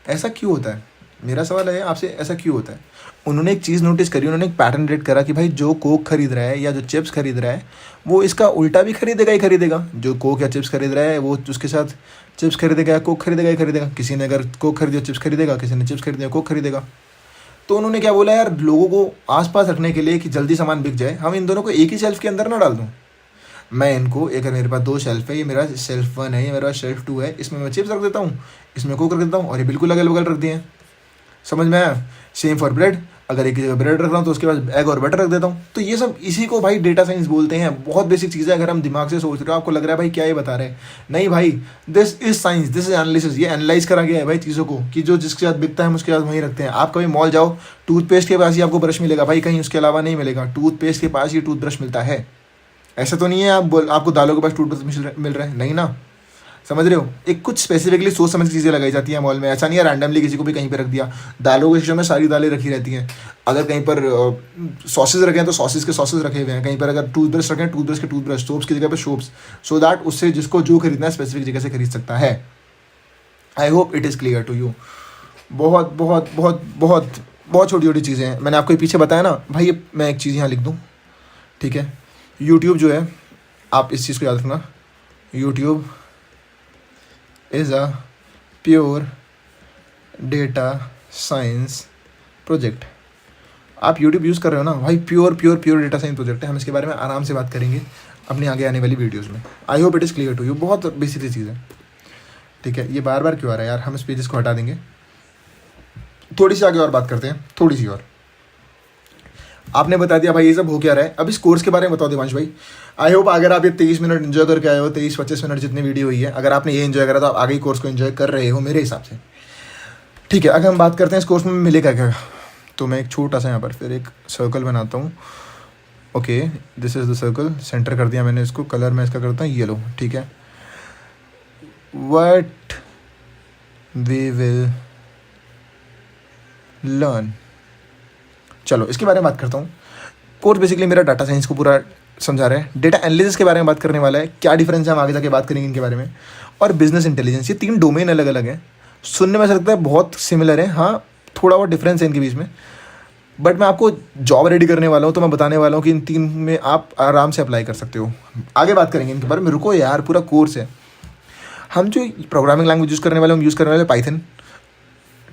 ऐसा क्यों होता है, मेरा सवाल है आपसे, ऐसा क्यों होता है। उन्होंने एक चीज़ नोटिस करी, उन्होंने एक पैटर्न रेट करा कि भाई जो कोक खरीद रहा है या जो चिप्स खरीद रहा है वो इसका उल्टा भी खरीदेगा ही खरीदेगा। जो कोक या चिप्स खरीद रहा है वो उसके साथ चिप्स खरीदेगा या कोक खरीदेगा ही खरीदेगा। किसी ने अगर कोक खरीदा चिप्स खरीदेगा, किसी ने चिप्स खरीदा कोक खरीदेगा। तो उन्होंने क्या बोला, यार लोगों को आसपास रखने के लिए कि जल्दी सामान बिक जाए, हम इन दोनों को एक ही शेल्फ के अंदर ना डाल दूँ। मैं इनको, अगर मेरे पास 2 शेल्फ है, ये मेरा शेल्फ 1 है, ये मेरा शेल्फ 2 है, इसमें मैं चिप्स रख देता हूँ, इसमें कोक रख देता हूँ, और ये बिल्कुल अगल बगल रख दिए हैं। समझ में आया। सेम फॉर ब्रेड, अगर एक जगह ब्रेड रख रहा हूँ तो उसके बाद एग और बटर रख देता हूँ। तो ये सब इसी को भाई डेटा साइंस बोलते हैं। बहुत बेसिक चीज़ है, अगर हम दिमाग से सोच रहे हो, आपको लग रहा है भाई क्या ये बता रहे हैं, नहीं भाई, this is science, this is analysis. ये एनालाइज करा गया है भाई चीज़ों को, कि जो जिसके साथ बिकता है हम उसके साथ वहीं रखते हैं। आप कभी मॉल जाओ, टूथपेस्ट के पास ही आपको ब्रश मिलेगा भाई, कहीं उसके अलावा नहीं मिलेगा। टूथपेस्ट के पास ही टूथब्रश मिलता है, ऐसा तो नहीं है आपको दालों के पास टूथब्रश मिल रहा है, नहीं ना, समझ रहे हो। एक कुछ स्पेसिफिकली सोच समझ चीज़ें लगाई जाती हैं मॉल में, ऐसा नहीं है रैंडमली किसी को भी कहीं पे रख दिया। दालों के सेक्शन में सारी दालें रखी रहती हैं। अगर कहीं पर सॉसेज रखे हैं तो सॉसेज के सॉसेज रखे हुए हैं, कहीं पर अगर टूथब्रश रखे हैं टूथब्रश के टूथब्रश, सोप्स की जगह पर सोप्स, सो दैट उससे जिसको जो खरीदना है स्पेसिफिक जगह से खरीद सकता है। I hope it is clear to you. बहुत बहुत बहुत बहुत बहुत छोटी छोटी चीज़ें हैं, मैंने आपको पीछे बताया ना भाई। ये मैं एक चीज़ यहाँ लिख दूँ, ठीक है। यूट्यूब जो है, आप इस चीज़ को याद रखना, YouTube is a pure data science project. आप यूट्यूब यूज़ कर रहे हो ना भाई, प्योर डेटा साइंस प्रोजेक्ट है। हम इसके बारे में आराम से बात करेंगे अपनी आगे आने वाली वीडियोज़ में। I hope it is clear to you. बहुत बेसिक सी चीज़ है, ठीक है। ये बार बार क्यों आ रहा है यार, हम इस पेजेस को हटा देंगे। थोड़ी सी आगे और बात करते हैं, थोड़ी सी और। आपने बता दिया भाई ये सब हो क्या रहा है, अब इस कोर्स के बारे में बताओ दिवांश भाई। आई होप अगर आप ये 23 मिनट इन्जॉय करके आए हो, 23-25 मिनट जितनी वीडियो हुई है, अगर आपने ये इन्जॉय करा तो आप आगे कोर्स को इन्जॉय कर रहे हो मेरे हिसाब से, ठीक है। अगर हम बात करते हैं इस कोर्स में मिलेगा क्या, तो मैं एक छोटा सा यहाँ पर फिर एक सर्कल बनाता हूँ। Okay, this is the circle, centre कर दिया मैंने इसको, कलर मैं इसका करता हूँ येलो, ठीक है। व्हाट वी विल लर्न, चलो इसके बारे में बात करता हूँ। कोर्स बेसिकली मेरा डाटा साइंस को पूरा समझा रहा है, डेटा एनालिसिस के बारे में बात करने वाला है, क्या डिफरेंस है हम आगे जाके बात करेंगे इनके बारे में, और बिजनेस इंटेलिजेंस। ये 3 डोमेन अलग अलग हैं, सुनने में ऐसा लगता है बहुत सिमिलर है, हाँ थोड़ा बहुत डिफरेंस है इनके बीच में, बट मैं आपको जॉब रेडी करने वाला हूँ तो मैं बताने वाला हूँ कि इन 3 में आप आराम से अप्लाई कर सकते हो। आगे बात करेंगे इनके बारे में, रुको यार, पूरा कोर्स है। हम जो प्रोग्रामिंग लैंग्वेज यूज़ करने वाले हम यूज़ करने वाले पाइथन,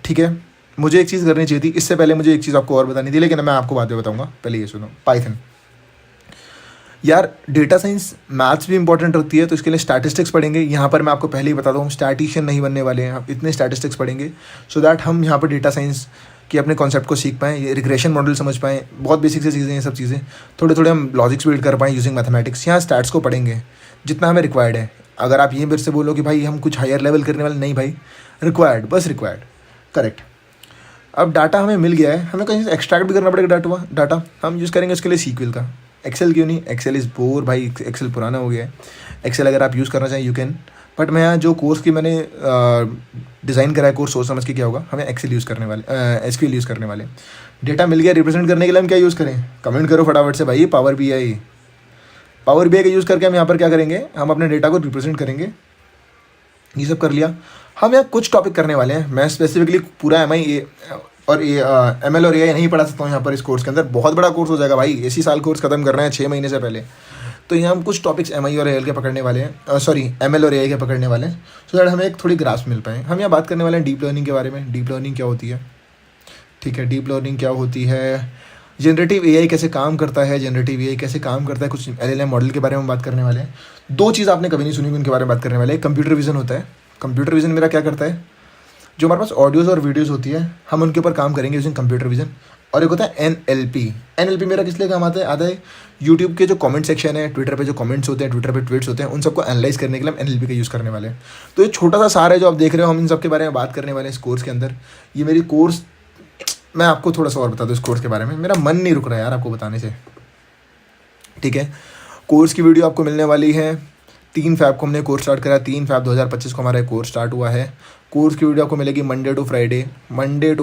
ठीक है। मुझे एक चीज़ करनी चाहिए थी, इससे पहले मुझे एक चीज़ आपको और बतानी थी, लेकिन मैं आपको बाद में बताऊंगा, पहले ये सुनो। पाइथन यार, डेटा साइंस मैथ्स भी इंपॉर्टेंट रखती है, तो इसके लिए स्टैटिस्टिक्स पढ़ेंगे। यहाँ पर मैं आपको पहले ही बता दूँ, हम स्टैटिशियन नहीं बनने वाले हैं, हम इतने स्टैटिस्टिक्स पढ़ेंगे सो दैट हम यहाँ पर डेटा साइंस के अपने कॉन्सेप्ट को सीख पाएँ, ये रिग्रेशन मॉडल समझ पाएँ। बहुत बेसिक से चीज़ें, ये सब चीज़ें थोड़े थोड़े हम लॉजिक्स बिल्ड कर पाएँ यूजिंग मैथमेटिक्स। यहाँ स्टैट्स को पढ़ेंगे जितना हमें रिक्वायर्ड है। अगर आप ये मेरे से बोलो कि भाई हम कुछ हायर लेवल करने वाले, नहीं भाई, रिक्वायर्ड, बस रिक्वायर्ड, करेक्ट। अब डाटा हमें मिल गया है, हमें कहीं से एक्सट्रैक्ट भी करना पड़ेगा डाटा हम यूज़ करेंगे उसके लिए सीक्वल का। एक्सेल क्यों नहीं, एक्सेल इज़ बोर भाई, एक्सेल पुराना हो गया है। एक्सेल अगर आप यूज़ करना चाहें यू कैन, बट मैं यहाँ जो कोर्स की मैंने डिज़ाइन करा है कोर्स, सोच समझ के क्या होगा, हमें एक्सेल यूज़ करने वाले, एसक्यूएल यूज़ करने वाले। डेटा मिल गया, रिप्रेजेंट करने के लिए हम क्या यूज़ करें, कमेंट करो फटाफट से भाई, पावर बीआई। पावर बीआई का यूज़ करके हम यहाँ पर क्या करेंगे, हम अपने डेटा को रिप्रेजेंट करेंगे। ये सब कर लिया, हम यहाँ कुछ टॉपिक करने वाले हैं। मैं स्पेसिफिकली पूरा MI और ML और AI नहीं पढ़ा सकता हूँ यहाँ पर इस कोर्स के अंदर, बहुत बड़ा कोर्स हो जाएगा भाई, इसी साल कोर्स खत्म कर रहे हैं 6 महीने से पहले। तो यहाँ हम कुछ टॉपिक्स MI और AL के पकड़ने वाले हैं, सॉरी ML और AI के पकड़ने वाले हैं, सो दैट हमें एक थोड़ी ग्रास्प मिल पाए। हम यहाँ बात करने वाले हैं डीप लर्निंग के बारे में। डीप लर्निंग क्या होती है, ठीक है, डीप लर्निंग क्या होती है, जनरेटिव AI कैसे काम करता है, जनरेटिव AI कैसे काम करता है, कुछ LLM मॉडल के बारे में बात करने वाले हैं। 2 चीज़ आपने कभी नहीं सुनी, उनके बारे में बात करने वाले हैं। कंप्यूटर विजन होता है, कंप्यूटर विजन मेरा क्या करता है, जो हमारे पास ऑडियोज़ और वीडियोज़ होती है हम उनके ऊपर काम करेंगे यूजिंग कंप्यूटर विजन। और एक होता है NLP मेरा किस लिए काम आता है यूट्यूब के जो कमेंट सेक्शन है, ट्विटर पे जो कमेंट्स होते हैं, ट्विटर पे ट्वीट्स होते हैं, उन सबको एनालाइज करने के लिए हम NLP का यूज़ करने वाले हैं। तो ये छोटा सा सार है जो आप देख रहे हो, हम इन सब के बारे में बात करने वाले हैं इस कोर्स के अंदर। ये मेरी कोर्स, मैं आपको थोड़ा सा और बता दूँ इस कोर्स के बारे में, मेरा मन नहीं रुक रहा है यार आपको बताने से, ठीक है। कोर्स की वीडियो आपको मिलने वाली है 3 फ़ैब को हमने कोर्स स्टार्ट करा, 3 फ़ैब 2025 को हमारा कोर्स स्टार्ट हुआ है। कोर्स की वीडियो आपको मिलेगी मंडे टू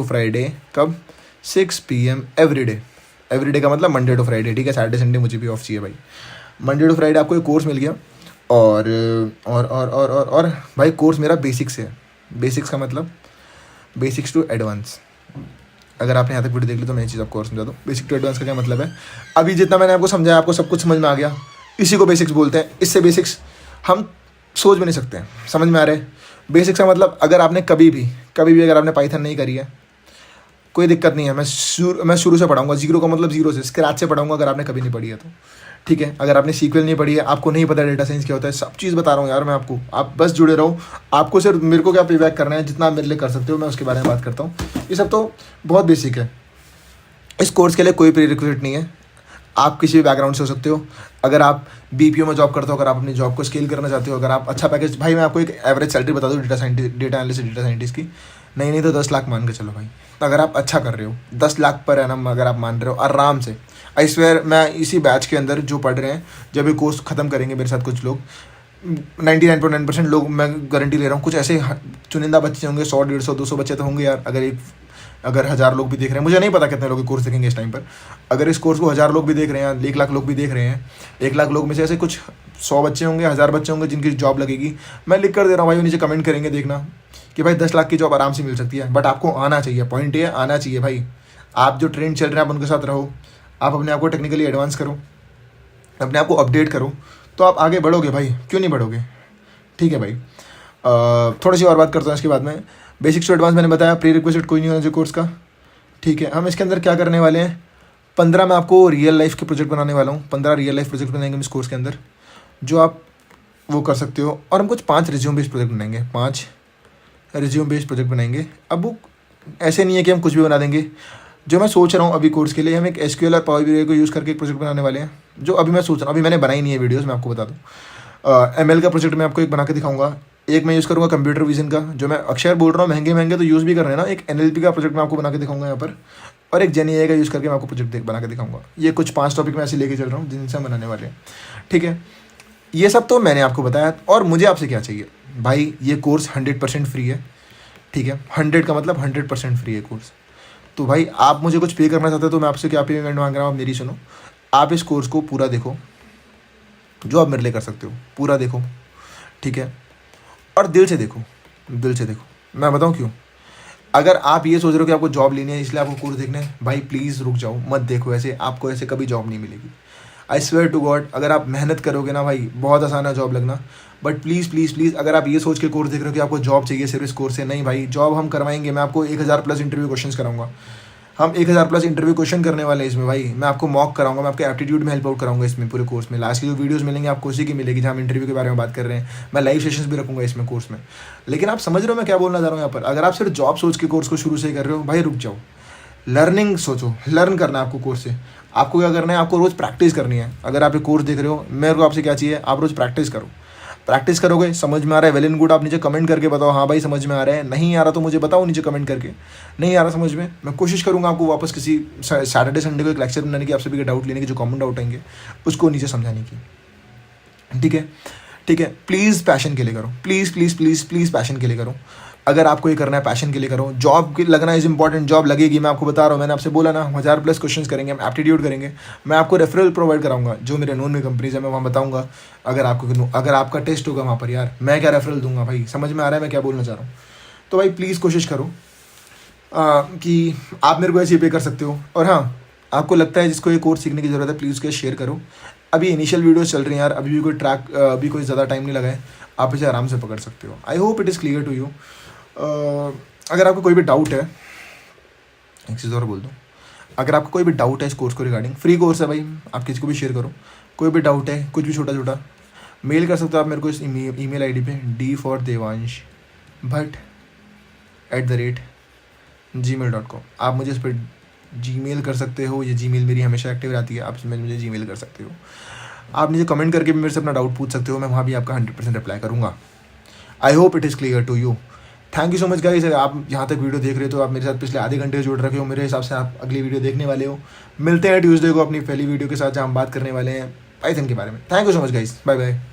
फ्राइडे, कब, 6 PM एवरी डे का मतलब मंडे टू फ्राइडे, ठीक है। सैटरडे संडे मुझे भी ऑफ चाहिए भाई। मंडे टू फ्राइडे आपको एक कोर्स मिल गया। और भाई कोर्स मेरा बेसिक्स है। बेसिक्स का मतलब बेसिक्स टू एडवांस। अगर आपने यहाँ तक वीडियो देख ली तो मैं ये चीज़ आपको और समझा दूँ। बेसिक टू एडवांस का क्या मतलब है, अभी जितना मैंने आपको समझाया आपको सब कुछ समझ में आ गया, इसी को बेसिक्स बोलते हैं। इससे बेसिक्स हम सोच भी नहीं सकते हैं, समझ में आ रहे हैं। बेसिक्स का मतलब अगर आपने कभी भी अगर आपने पाइथन नहीं करी है, कोई दिक्कत नहीं है, मैं शुरू से पढ़ाऊंगा। जीरो का मतलब जीरो से, स्क्रैच से पढ़ाऊंगा अगर आपने कभी नहीं पढ़ी है तो, ठीक है। अगर आपने सीक्वल नहीं पढ़ी है, आपको नहीं पता डेटा साइंस क्या होता है, सब चीज़ बता रहा हूँ यार मैं आपको, आप बस जुड़े रहो। आपको सिर्फ मेरे को क्या पे करना है, जितना आप मेरे लिए कर सकते हो मैं उसके बारे में बात करता हूँ। ये सब तो बहुत बेसिक है। इस कोर्स के लिए कोई प्रीरिक्विजिट नहीं है, आप किसी भी बैकग्राउंड से हो सकते हो। अगर आप BPO में जॉब करते हो, अगर आप अपनी जॉब को स्केल करना चाहते हो, अगर आप अच्छा पैकेज, भाई मैं आपको एक एवरेज सैलरी बता दूँ डेटा एनालिस्ट की, नहीं तो 10 लाख मान के चलो भाई। तो अगर आप अच्छा कर रहे हो 10 लाख पर एनम अगर आप मान रहे हो आराम से, आई स्वेयर मैं इसी बैच के अंदर जो पढ़ रहे हैं, जब ये कोर्स ख़त्म करेंगे मेरे साथ कुछ लोग, 99.9% लोग, मैं गारंटी ले रहा हूँ, कुछ ऐसे चुनिंदा बच्चे होंगे, 100, 150, 200 बच्चे तो होंगे यार। अगर 1000 लोग भी देख रहे हैं, मुझे नहीं पता कितने लोग कोर्स देखेंगे इस टाइम पर, अगर इस कोर्स को 1000 लोग भी देख रहे हैं, 1 लाख लोग भी देख रहे हैं, 1 लाख लोग में से ऐसे कुछ 100 बच्चे होंगे, 1000 बच्चे होंगे जिनकी जॉब लगेगी। मैं लिख कर दे रहा हूँ भाई, नीचे कमेंट करेंगे देखना कि भाई 10 लाख की जॉब आराम से मिल सकती है, बट आपको आना चाहिए। पॉइंट ये आना चाहिए भाई, आप जो ट्रेंड चल रहे हैं आप उनके साथ रहो, आप अपने आप को टेक्निकली एडवांस करो, अपने आप को अपडेट करो, तो आप आगे बढ़ोगे भाई, क्यों नहीं बढ़ोगे, ठीक है भाई। थोड़ी सी और बात करता हूँ इसके बाद में। बेसिक्स टू एडवांस मैंने बताया, प्री रिक्वेस्ट कोई नहीं होना चाहिए कोर्स का, ठीक है। हम इसके अंदर क्या करने वाले हैं, 15 मैं आपको रियल लाइफ के प्रोजेक्ट बनाने वाला हूँ। 15 रियल लाइफ प्रोजेक्ट बनाएंगे हम इस कोर्स के अंदर, जो आप वो कर सकते हो। और हम कुछ 5 रिज्यूम बेस्ड प्रोजेक्ट बनाएंगे, 5 रिज्यूम बेस्ड प्रोजेक्ट बनाएंगे। अब वो ऐसे नहीं है कि हम कुछ भी बना देंगे। जो मैं सोच रहा हूँ अभी कोर्स के लिए, हम एक SQL और पावर BI को यूज़ करके एक प्रोजेक्ट बनाने वाले हैं, जो अभी मैं सोच रहा हूँ, अभी मैंने बनाई नहीं है वीडियोज़, मैं आपको बता दूँ। ML का प्रोजेक्ट मैं आपको एक बना के दिखाऊंगा। एक मैं यूज़ करूँगा कंप्यूटर विजन का, जो मैं अक्षर बोल रहा हूँ, महंगे तो यूज़ भी कर रहे हैं ना। एक NLP का प्रोजेक्ट मैं आपको बना के दिखाऊंगा यहाँ पर, और एक GenAI का यूज़ करके मैं आपको प्रोजेक्ट बना के दिखाऊंगा। ये कुछ 5 टॉपिक मैं ऐसे लेके चल रहा हूँ जिनसे हम बनाने वाले हैं, ठीक है। ये सब तो मैंने आपको बताया, और मुझे आपसे क्या चाहिए भाई, ये कोर्स 100% फ्री है, ठीक है। 100 का मतलब 100% फ्री है कोर्स। तो भाई आप मुझे कुछ पे करना चाहते हो तो मैं आपसे क्या पेमेंट मांग रहा हूँ, आप मेरी सुनो। आप इस कोर्स को पूरा देखो, जो आप मेरे लिए कर सकते हो पूरा देखो, ठीक है। और दिल से देखो, दिल से देखो। मैं बताऊँ क्यों, अगर आप ये सोच रहे हो कि आपको जॉब लेनी है इसलिए आपको कोर्स देखना है, भाई प्लीज़ रुक जाओ, मत देखो ऐसे, आपको ऐसे कभी जॉब नहीं मिलेगी। आई स्वेयर टू गॉड, अगर आप मेहनत करोगे ना भाई, बहुत आसान है जॉब लगना। बट प्लीज़ प्लीज़ प्लीज़, अगर आप ये सोच के कोर्स देख रहे हो कि आपको जॉब चाहिए सिर्फ इस कोर्स से, नहीं भाई, जॉब हम करवाएंगे। मैं आपको 1000+ इंटरव्यू क्वेश्चन कराऊंगा, हम 1000+ इंटरव्यू क्वेश्चन करने वाले हैं इसमें भाई। मैं आपको मॉक कराऊंगा, मैं आपके एप्टीट्यूड में हेल्प आउट कराऊंगा इसमें पूरे कोर्स में। लास्ट की जो वीडियोस मिलेंगे आपको उसी की मिलेगी जहाँ हम इंटरव्यू के बारे में बात कर रहे हैं। मैं लाइव सेशंस भी रखूंगा इसमें कोर्स में। लेकिन आप समझ रहे हो मैं क्या बोलना चाह रहा हूँ यहाँ पर। अगर आप सिर्फ जॉब सोच के कोर्स को शुरू से ही कर रहे हो, भाई रुक जाओ, लर्निंग सोचो, लर्न करना है आपको कोर्स से। आपको क्या करना है, आपको रोज़ प्रैक्टिस करनी है। अगर आप ये कोर्स देख रहे हो, मेरे को आपसे क्या चाहिए, आप रोज़ प्रैक्टिस करो। प्रैक्टिस करोगे, समझ में आ रहा है, वेल एंड गुड। आप नीचे कमेंट करके बताओ हाँ भाई समझ में आ रहा है, नहीं आ रहा तो मुझे बताओ नीचे कमेंट करके, नहीं आ रहा समझ में, मैं कोशिश करूँगा आपको वापस किसी सैटरडे संडे को एक लेक्चर बनाने की, आप सभी के डाउट लेने की, जो कॉमन डाउट आएंगे उसको नीचे समझाने की। ठीक है, ठीक है। प्लीज़ पैशन के लिए करो, please please please please passion के लिए करो। अगर आपको ये करना है पैशन के लिए करो। जॉब की लगना इज़ इंपॉर्टेंट, जॉब लगेगी, मैं आपको बता रहा हूँ, मैंने आपसे बोला ना 1000+ क्वेश्चंस करेंगे, हम एप्टीट्यूड करेंगे, मैं आपको रेफरल प्रोवाइड कराऊंगा, जो मेरे नोन में कंपनीज है मैं वहाँ बताऊंगा। अगर आपका टेस्ट होगा वहाँ पर, यार मैं क्या रेफरल दूंगा भाई, समझ में आ रहा है मैं क्या बोलना चाह रहा हूँ। तो भाई प्लीज़ कोशिश करो कि आप मेरे को ऐसे पे कर सकते हो। और हाँ, आपको लगता है जिसको ये कोर्स सीखने की ज़रूरत है, प्लीज़ उसके शेयर करो। अभी इनिशियल वीडियोस चल रही हैं यार, अभी भी कोई ट्रैक, अभी कोई ज़्यादा टाइम नहीं लगा है, आप इसे आराम से पकड़ सकते हो। I hope it is clear to you. अगर आपको कोई भी डाउट है, एक चीज़ और बोल दूँ, अगर आपको कोई भी डाउट है इस कोर्स को रिगार्डिंग, फ्री कोर्स है भाई, आप किसी को भी शेयर करो। कोई भी डाउट है, कुछ भी छोटा छोटा, मेल कर सकते हो आप मेरे को इस ईमेल आईडी पे d4devansh@gmail.com। आप मुझे इस पर जीमेल कर सकते हो, ये जीमेल मेरी हमेशा एक्टिव रहती है, आप इसमें मुझे जीमेल कर सकते हो। आप नीचे कमेंट करके भी मेरे से अपना डाउट पूछ सकते हो, मैं वहाँ भी आपका 100% रिप्लाई करूँगा। I hope it is clear to you. Thank you so much guys. आप यहाँ तक वीडियो देख रहे हो तो आप मेरे साथ पिछले आधे घंटे जुड़ रखे हो, मेरे हिसाब से आप अगली वीडियो देखने वाले हो। मिलते हैं ट्यूसडे को अपनी पहली वीडियो के साथ, जहाँ हम बात करने वाले हैं पाइथन के बारे में। Thank you so much guys, bye bye.